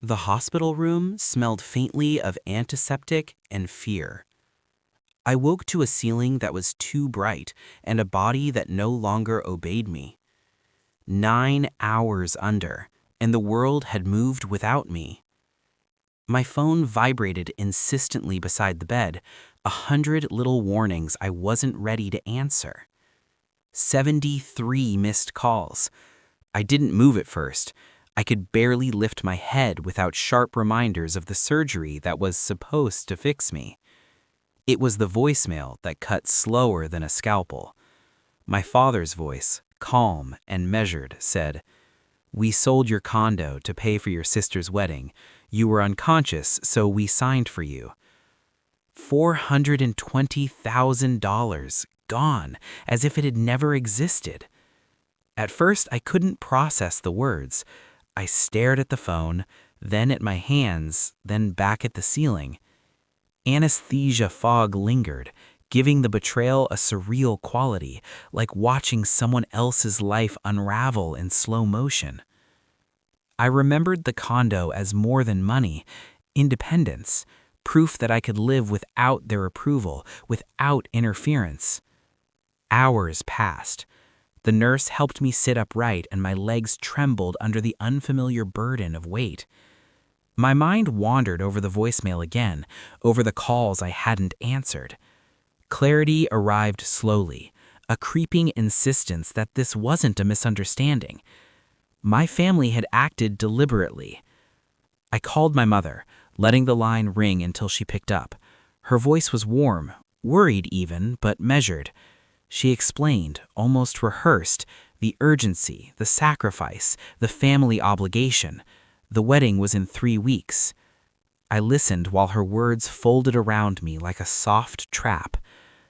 The hospital room smelled faintly of antiseptic and fear. I woke to a ceiling that was too bright and a body that no longer obeyed me. 9 hours under, and the world had moved without me. My phone vibrated insistently beside the bed, 100 little warnings I wasn't ready to answer. 73 missed calls. I didn't move at first. I could barely lift my head without sharp reminders of the surgery that was supposed to fix me. It was the voicemail that cut slower than a scalpel. My father's voice, calm and measured, said, "We sold your condo to pay for your sister's wedding. You were unconscious, so we signed for you." $420,000 gone, as if it had never existed. At first, I couldn't process the words. I stared at the phone, then at my hands, then back at the ceiling. Anesthesia fog lingered, giving the betrayal a surreal quality, like watching someone else's life unravel in slow motion. I remembered the condo as more than money, independence, proof that I could live without their approval, without interference. Hours passed. The nurse helped me sit upright and my legs trembled under the unfamiliar burden of weight. My mind wandered over the voicemail again, over the calls I hadn't answered. Clarity arrived slowly, a creeping insistence that this wasn't a misunderstanding. My family had acted deliberately. I called my mother, letting the line ring until she picked up. Her voice was warm, worried even, but measured. She explained, almost rehearsed, the urgency, the sacrifice, the family obligation. The wedding was in 3 weeks. I listened while her words folded around me like a soft trap.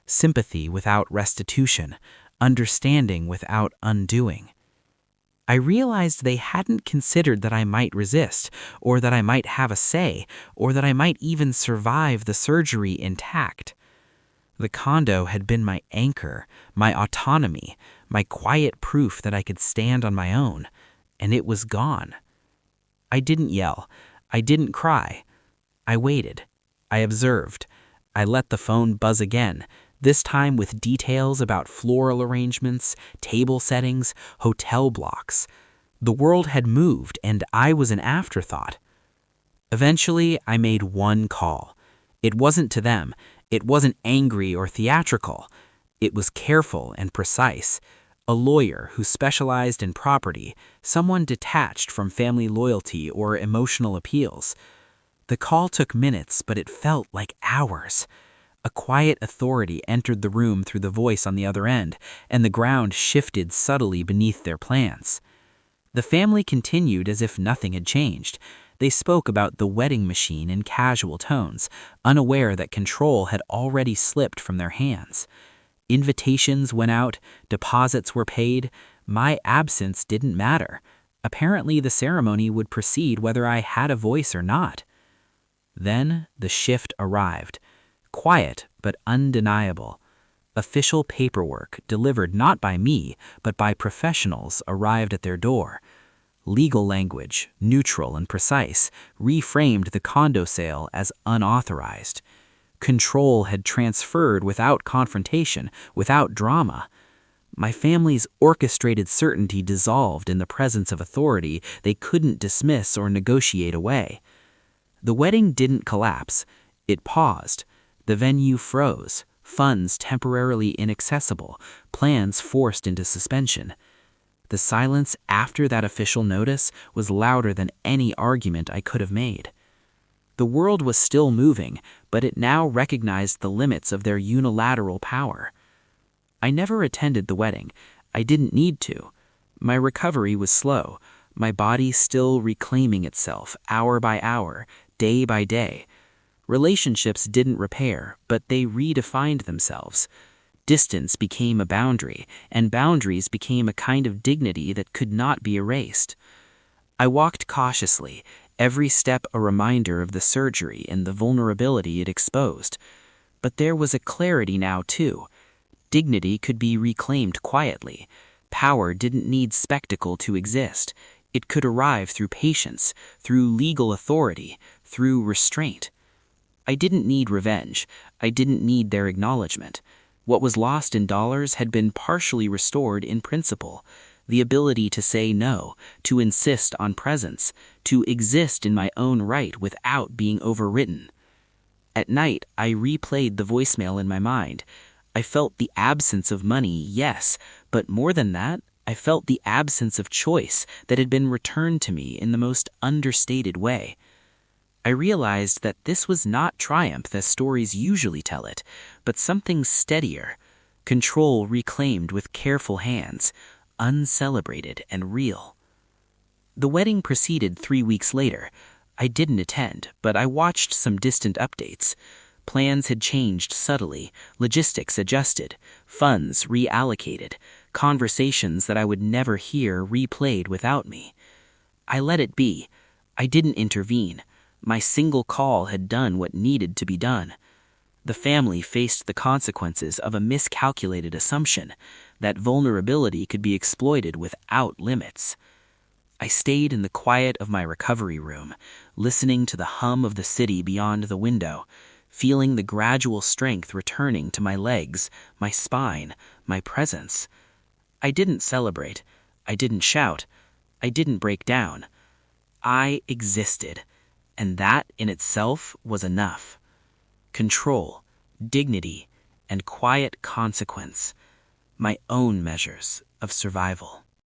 Sympathy without restitution, understanding without undoing. I realized they hadn't considered that I might resist, or that I might have a say, or that I might even survive the surgery intact. The condo had been my anchor, my autonomy, my quiet proof that I could stand on my own, and it was gone. I didn't yell. I didn't cry. I waited. I observed. I let the phone buzz again, this time with details about floral arrangements, table settings, hotel blocks. The world had moved, and I was an afterthought. Eventually, I made one call. It wasn't to them. It wasn't angry or theatrical. It was careful and precise. A lawyer who specialized in property, someone detached from family loyalty or emotional appeals. The call took minutes, but it felt like hours. A quiet authority entered the room through the voice on the other end, and the ground shifted subtly beneath their plans. The family continued as if nothing had changed. They spoke about the wedding machine in casual tones, unaware that control had already slipped from their hands. Invitations went out, deposits were paid. My absence didn't matter. Apparently, the ceremony would proceed whether I had a voice or not. Then the shift arrived. Quiet, but undeniable. Official paperwork, delivered not by me, but by professionals, arrived at their door. Legal language, neutral and precise, reframed the condo sale as unauthorized. Control had transferred without confrontation, without drama. My family's orchestrated certainty dissolved in the presence of authority they couldn't dismiss or negotiate away. The wedding didn't collapse. It paused. The venue froze, funds temporarily inaccessible, plans forced into suspension. The silence after that official notice was louder than any argument I could have made. The world was still moving, but it now recognized the limits of their unilateral power. I never attended the wedding. I didn't need to. My recovery was slow, my body still reclaiming itself hour by hour, day by day. Relationships didn't repair, but they redefined themselves. Distance became a boundary, and boundaries became a kind of dignity that could not be erased. I walked cautiously, every step a reminder of the surgery and the vulnerability it exposed. But there was a clarity now, too. Dignity could be reclaimed quietly. Power didn't need spectacle to exist. It could arrive through patience, through legal authority, through restraint. I didn't need revenge. I didn't need their acknowledgement. What was lost in dollars had been partially restored in principle. The ability to say no, to insist on presence, to exist in my own right without being overridden. At night, I replayed the voicemail in my mind. I felt the absence of money, yes, but more than that, I felt the absence of choice that had been returned to me in the most understated way. I realized that this was not triumph as stories usually tell it, but something steadier, control reclaimed with careful hands, uncelebrated and real. The wedding proceeded 3 weeks later. I didn't attend, but I watched some distant updates. Plans had changed subtly, logistics adjusted, funds reallocated, conversations that I would never hear replayed without me. I let it be. I didn't intervene. My single call had done what needed to be done. The family faced the consequences of a miscalculated assumption that vulnerability could be exploited without limits. I stayed in the quiet of my recovery room, listening to the hum of the city beyond the window, feeling the gradual strength returning to my legs, my spine, my presence. I didn't celebrate. I didn't shout. I didn't break down. I existed, and that in itself was enough. Control, dignity, and quiet consequence, my own measures of survival.